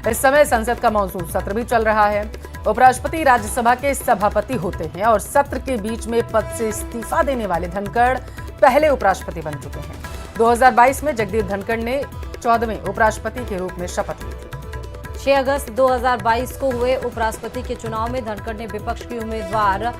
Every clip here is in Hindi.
इस समय संसद का मॉनसून सत्र भी चल रहा है। उपराष्ट्रपति राज्यसभा के सभापति होते हैं और सत्र के बीच में पद से इस्तीफा देने वाले धनखड़ पहले उपराष्ट्रपति बन चुके हैं। 2022 में जगदीप धनखड़ ने 14वें उपराष्ट्रपति के रूप में शपथ ली थी। 6 अगस्त 2022 को हुए उपराष्ट्रपति के चुनाव में धनखड़ ने विपक्ष की उम्मीदवार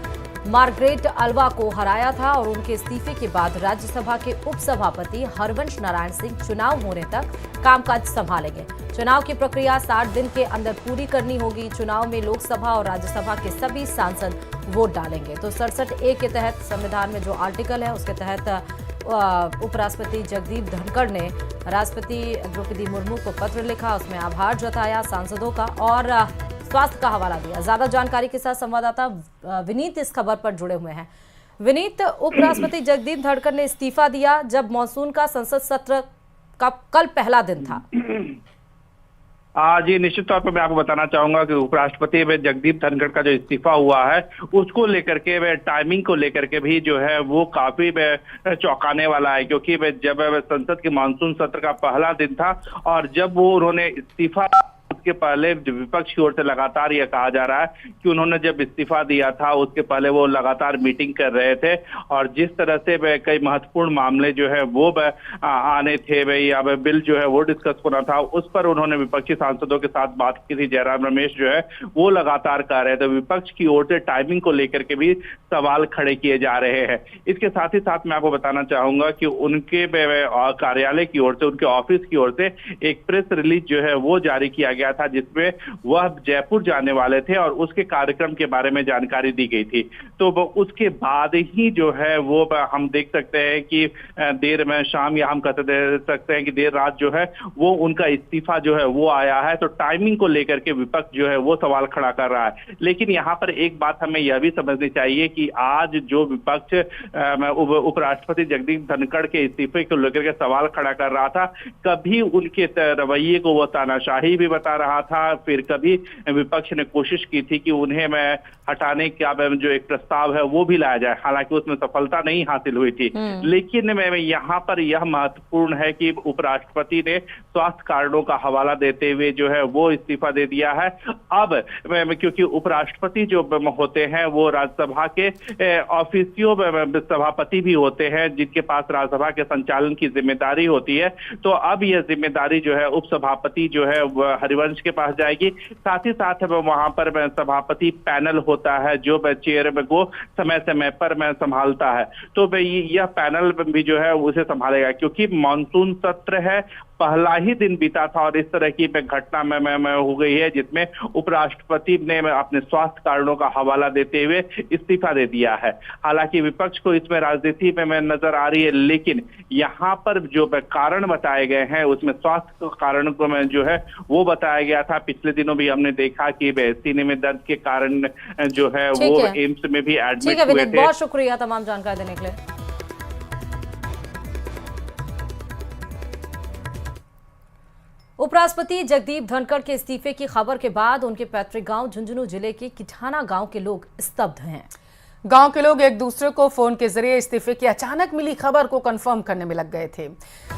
मार्गरेट अल्वा को हराया था और उनके इस्तीफे के बाद राज्यसभा के उपसभापति हरवंश नारायण सिंह चुनाव होने तक कामकाज संभालेंगे। चुनाव की प्रक्रिया 60 दिन के अंदर पूरी करनी होगी। चुनाव में लोकसभा और राज्यसभा के सभी सांसद वोट डालेंगे। तो 67A के तहत संविधान में जो आर्टिकल है उसके तहत उपराष्ट्रपति जगदीप धनखड़ ने राष्ट्रपति द्रौपदी मुर्मू को पत्र लिखा, उसमें आभार जताया सांसदों का और स्वास्थ्य का हवाला दिया। ज्यादा जानकारी के साथ संवाददाता विनीत इस खबर पर जुड़े हुए हैं। विनीत, उपराष्ट्रपति जगदीप धनखड़ ने इस्तीफा दिया जब मॉनसून का संसद सत्र का कल पहला दिन था। जी, निश्चित तौर पर मैं आपको बताना चाहूंगा कि उपराष्ट्रपति में जगदीप धनखड़ का जो इस्तीफा हुआ है उसको लेकर के वे टाइमिंग को लेकर के भी जो है वो काफी चौंकाने वाला है, क्योंकि जब संसद के मानसून सत्र का पहला दिन था और जब वो उन्होंने इस्तीफा उसके पहले विपक्ष की ओर से लगातार यह कहा जा रहा है कि उन्होंने जब इस्तीफा दिया था उसके पहले वो लगातार मीटिंग कर रहे थे और जिस तरह से कई महत्वपूर्ण मामले जो है वो आने थे, या बिल जो है वो डिस्कस होना था, उस पर उन्होंने विपक्षी सांसदों के साथ बात की थी। जयराम रमेश जो है वो लगातार कह रहे थे। विपक्ष की ओर से टाइमिंग को लेकर के भी सवाल खड़े किए जा रहे हैं। इसके साथ ही साथ मैं आपको बताना चाहूंगा कि उनके कार्यालय की ओर से, उनके ऑफिस की ओर से एक प्रेस रिलीज जो है वो जारी किया गया था जिसमें वह जयपुर जाने वाले थे और उसके कार्यक्रम के बारे में जानकारी दी गई थी। तो उसके बाद ही जो है वो हम देख सकते हैं कि देर में शाम या हम कह सकते हैं कि देर रात जो है वो उनका इस्तीफा जो है वो आया है। तो टाइमिंग को लेकर के विपक्ष जो है वो सवाल खड़ा कर रहा है। लेकिन यहाँ पर एक बात हमें यह भी समझनी चाहिए कि आज जो विपक्ष उपराष्ट्रपति जगदीप धनखड़ के इस्तीफे को लेकर के सवाल खड़ा कर रहा था, कभी उनके रवैये को वो तानाशाही भी बता रहा था, फिर कभी विपक्ष ने कोशिश की थी कि उन्हें हटाने का जो एक प्रस्ताव है वो भी लाया जाए। हालांकि उसमें सफलता नहीं हासिल हुई थी। लेकिन यहाँ पर यह महत्वपूर्ण है कि उपराष्ट्रपति ने स्वास्थ्य कारणों का हवाला देते हुए जो है वो इस्तीफा दे दिया है। अब क्योंकि उपराष्ट्रपति जो होते हैं वो राज्यसभा के ऑफिसियो सभापति भी होते हैं जिनके पास राज्यसभा के संचालन की जिम्मेदारी होती है। तो अब यह जिम्मेदारी जो है उपसभापति जो है हरिवंश के पास जाएगी। साथ ही साथ वहां पर सभापति पैनल होता है जो चेयर को समय समय पर संभालता है। तो यह पैनल भी जो है उसे संभालेगा, क्योंकि मानसून सत्र है, पहला ही दिन बीता था और इस तरह की घटना में हो गई है जिसमें उपराष्ट्रपति ने अपने स्वास्थ्य कारणों का हवाला देते हुए इस्तीफा दे दिया है। हालांकि विपक्ष को इसमें राजनीति में नजर आ रही है, लेकिन यहाँ पर जो कारण बताए गए हैं उसमें स्वास्थ्य कारण को जो है वो बताया गया था। पिछले दिनों भी हमने देखा कि सीने में दर्द के कारण जो है वो एम्स में भी एडमिट हुए थे। बहुत शुक्रिया तमाम जानकारी देने के लिए। उपराष्ट्रपति जगदीप धनखड़ के इस्तीफे की खबर के बाद उनके पैतृक गांव झुंझुनू जिले के किठाना गांव के लोग स्तब्ध हैं। गांव के लोग एक दूसरे को फोन के जरिए इस्तीफे की अचानक मिली खबर को कंफर्म करने में लग गए थे।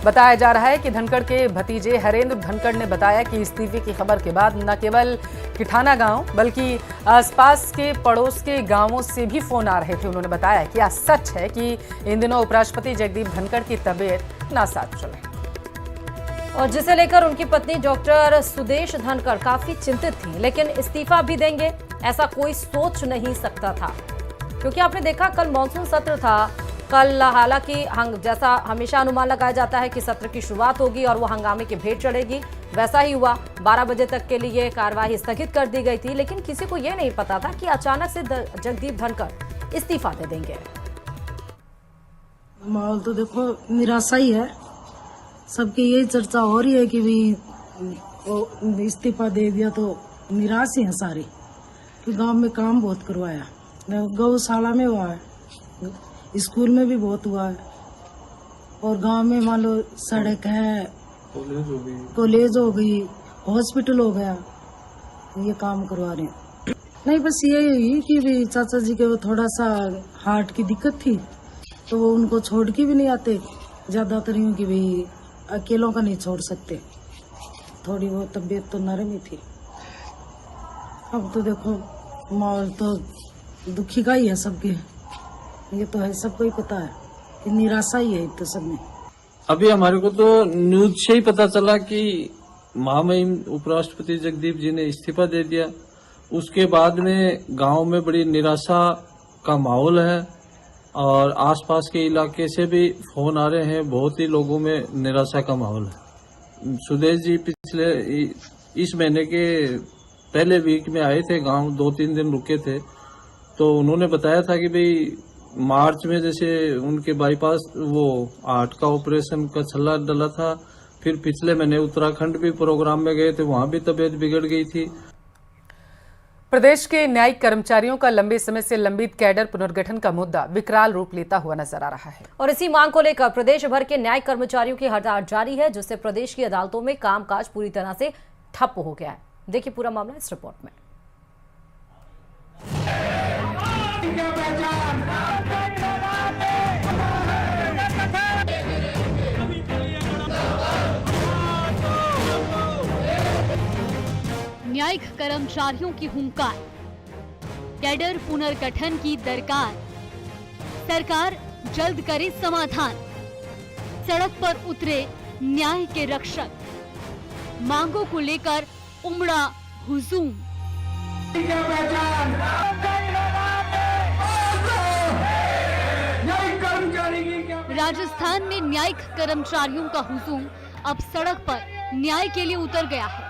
बताया जा रहा है कि धनखड़ के भतीजे हरेंद्र धनखड़ ने बताया कि इस्तीफे की खबर के बाद न केवल किठाना गांव बल्कि आसपास के पड़ोस के गांवों से भी फोन आ रहे थे। उन्होंने बताया कि यह सच है कि इन दिनों उपराष्ट्रपति जगदीप धनखड़ की तबीयत नासाज चल रही और जिसे लेकर उनकी पत्नी डॉक्टर सुदेश धनखड़ काफी चिंतित थी। लेकिन इस्तीफा भी देंगे ऐसा कोई सोच नहीं सकता था, क्योंकि आपने देखा कल मॉनसून सत्र था। कल हालांकि जैसा हमेशा अनुमान लगाया जाता है कि सत्र की शुरुआत होगी और वो हंगामे की भेंट चढ़ेगी, वैसा ही हुआ। 12 बजे तक के लिए कार्यवाही स्थगित कर दी गई थी, लेकिन किसी को यह नहीं पता था कि अचानक से जगदीप धनखड़ इस्तीफा दे देंगे। माहौल तो देखो निराशा ही है, सबकी यही चर्चा हो रही है कि भी इस्तीफा दे दिया तो निराश ही है सारे। कि गांव में काम बहुत करवाया, गौशाला में हुआ है, स्कूल में भी बहुत हुआ है और गांव में मान लो सड़क है, कॉलेज हो गई, हॉस्पिटल हो गया, ये काम करवा रहे हैं। नहीं बस यही हुई कि भी चाचा जी के वो थोड़ा सा हार्ट की दिक्कत थी तो वो उनको छोड़ के भी नहीं आते, ज्यादातर यूँ कि भी अकेलों का नहीं छोड़ सकते, थोड़ी वो तबीयत तो नरम ही थी। अब तो देखो माहौल तो दुखी का ही है सबके, ये तो है सबको ही पता है कि निराशा ही है तो सब में। अभी हमारे को तो न्यूज से ही पता चला कि महामहिम उपराष्ट्रपति जगदीप जी ने इस्तीफा दे दिया। उसके बाद में गांव में बड़ी निराशा का माहौल है और आसपास के इलाके से भी फोन आ रहे हैं, बहुत ही लोगों में निराशा का माहौल है। सुदेश जी पिछले इस महीने के पहले वीक में आए थे गांव, 2-3 दिन रुके थे, तो उन्होंने बताया था कि भाई मार्च में जैसे उनके बाईपास वो हार्ट का ऑपरेशन का छल्ला डला था, फिर पिछले महीने उत्तराखंड भी प्रोग्राम में गए थे, वहां भी तबीयत बिगड़ गई थी। प्रदेश के न्यायिक कर्मचारियों का लंबे समय से लंबित कैडर पुनर्गठन का मुद्दा विकराल रूप लेता हुआ नजर आ रहा है और इसी मांग को लेकर प्रदेश भर के न्यायिक कर्मचारियों की हड़ताल जारी है, जिससे प्रदेश की अदालतों में कामकाज पूरी तरह से ठप हो गया है। देखिए पूरा मामला इस रिपोर्ट में। न्यायिक कर्मचारियों की हुंकार, कैडर पुनर्गठन की दरकार, सरकार जल्द करे समाधान, सड़क पर उतरे न्याय के रक्षक, मांगों को लेकर उमड़ा हुजूम। राजस्थान में न्यायिक कर्मचारियों का हुजूम अब सड़क पर न्याय के लिए उतर गया है।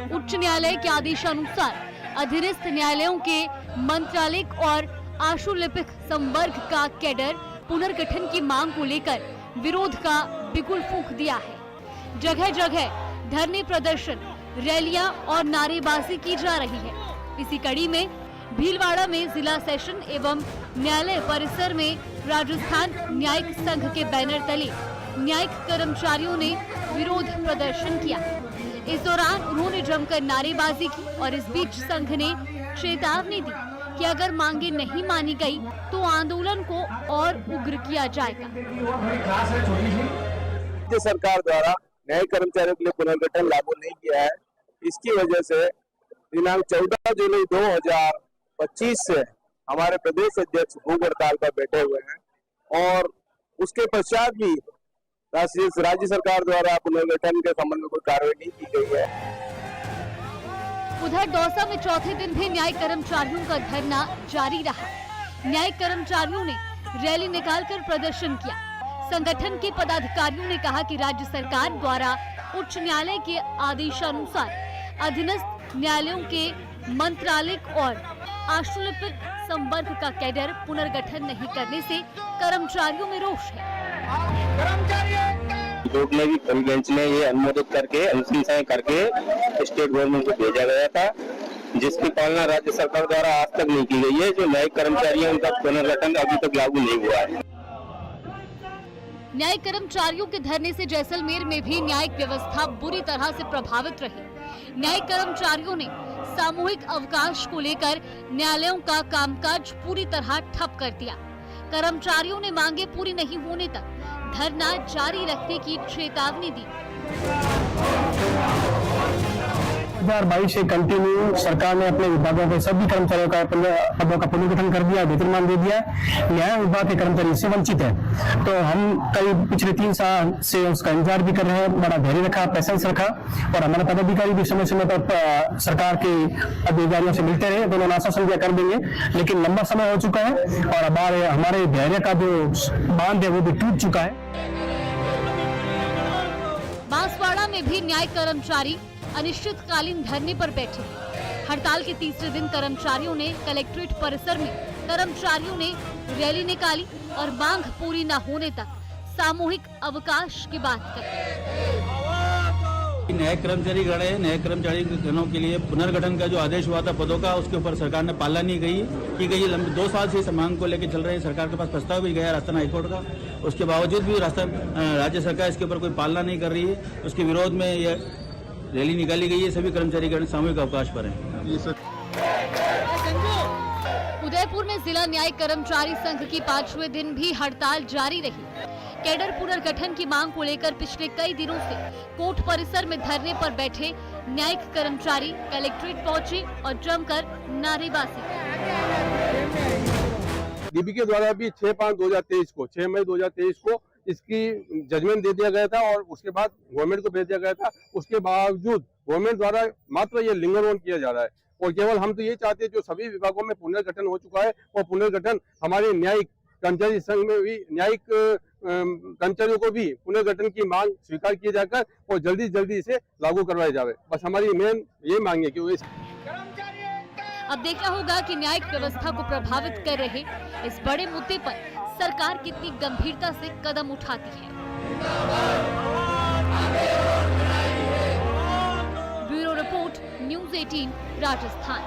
उच्च न्यायालय के आदेशानुसार अधीनस्थ न्यायालयों के मंत्रालयिक और आशुलिपिक संवर्ग का कैडर पुनर्गठन की मांग को लेकर विरोध का बिगुल फूंक दिया है। जगह जगह धरने प्रदर्शन, रैलियां और नारेबाजी की जा रही है। इसी कड़ी में भीलवाड़ा में जिला सेशन एवं न्यायालय परिसर में राजस्थान न्यायिक संघ के बैनर तले न्यायिक कर्मचारियों ने विरोध प्रदर्शन किया। इस दौरान उन्होंने जमकर नारेबाजी की और इस बीच संघ ने चेतावनी दी कि अगर मांगे नहीं मानी गई तो आंदोलन को और उग्र किया जाएगा। राज्य सरकार द्वारा न्यायिक कर्मचारियों के लिए पुनर्गठन लागू नहीं किया है। इसकी वजह से दिनांक 14 जुलाई 2025 से हमारे प्रदेश अध्यक्ष भूख हड़ताल पर बैठे हुए हैं और उसके पश्चात भी राज्य सरकार द्वारा पुनर्गठन के संबंध में कोई कार्रवाई नहीं की गई है। उधर दौसा में चौथे दिन भी न्यायिक कर्मचारियों का धरना जारी रहा। न्यायिक कर्मचारियों ने रैली निकालकर प्रदर्शन किया। संगठन के पदाधिकारियों ने कहा कि राज्य सरकार द्वारा उच्च न्यायालय के आदेशानुसार अधीनस्थ न्यायालयों के मंत्रालयिक और आशुलिपिक संवर्ग का कैडर पुनर्गठन नहीं करने से कर्मचारियों में रोष है। कोर्ट ने भी कल बेंच ने ये अनुमोदित करके अनुशंसाएं करके स्टेट गवर्नमेंट को भेजा गया था, जिसकी पालना राज्य सरकार द्वारा आज तक नहीं की गई है। जो न्यायिक कर्मचारी हैं उनका पुनर्गठन अभी तक लागू नहीं हुआ है। न्यायिक कर्मचारियों के धरने से जैसलमेर में भी न्यायिक व्यवस्था बुरी तरह से प्रभावित रही। न्यायिक कर्मचारियों ने सामूहिक अवकाश को लेकर न्यायालयों का कामकाज पूरी तरह ठप कर दिया। कर्मचारियों ने मांगे पूरी नहीं होने तक धरना जारी रखने की चेतावनी दी। 2022 से कंटिन्यू सरकार ने अपने विभागों के सभी कर्मचारियों का पदों का पुनर्गठन कर दिया, वेतनमान दे दिया। न्याय विभाग के कर्मचारी इससे वंचित है, तो हम कई पिछले 3 साल से उसका इंतजार भी कर रहे हैं। बड़ा धैर्य रखा, पेशेंस रखा और हमारे पदाधिकारी भी समय समय पर सरकार के अधिकारियों से मिलते रहे। दोनों आश्वासन दिया कर देंगे, लेकिन लंबा समय हो चुका है और हमारे धैर्य का जो बांध है वो भी टूट चुका है। बांसवाड़ा में भी न्यायिक कर्मचारी अनिश्चितकालीन धरने पर बैठे। हड़ताल के तीसरे दिन कर्मचारियों ने कलेक्ट्रेट परिसर में कर्मचारियों ने रैली निकाली और मांग पूरी न होने तक सामूहिक अवकाश की बात कही। न्यायिक कर्मचारी गण है, न्यायिक कर्मचारी जनों के लिए पुनर्गठन का जो आदेश हुआ था पदों का, उसके ऊपर सरकार ने पालना नहीं की गई। लंबे 2 साल से इस मांग को लेकर चल रहे हैं। सरकार के पास प्रस्ताव भी गया राजस्थान हाईकोर्ट का, उसके बावजूद भी राज्य सरकार इसके ऊपर कोई पालना नहीं कर रही है। उसके विरोध में यह रैली निकाली गई है। सभी कर्मचारी सामूहिक अवकाश पर हैं। उदयपुर में जिला न्यायिक कर्मचारी संघ की 5वें दिन भी हड़ताल जारी रही। कैडर पुनर्गठन की मांग को लेकर पिछले कई दिनों से कोर्ट परिसर में धरने पर बैठे न्यायिक कर्मचारी कलेक्ट्रेट पहुंचे और जमकर नारेबाजी की। डीबी के द्वारा भी 6/5/2023 को 6 मई 2023 को इसकी जजमेंट दे दिया गया था और उसके बाद गवर्नमेंट को भेज दिया गया था। उसके बावजूद गवर्नमेंट द्वारा मात्र ये लिंगर ऑन किया जा रहा है और केवल हम तो ये चाहते हैं जो सभी विभागों में पुनर्गठन हो चुका है और पुनर्गठन हमारे न्यायिक कर्मचारी संघ में भी न्यायिक कर्मचारियों को भी पुनर्गठन की मांग स्वीकार की जाकर और जल्दी से जल्दी इसे लागू करवाया जाए। बस हमारी मेन ये मांग है कि अब देखना होगा कि न्यायिक व्यवस्था को प्रभावित कर रहे इस बड़े मुद्दे पर सरकार कितनी गंभीरता से कदम उठाती है। Bureau report news 18 Rajasthan.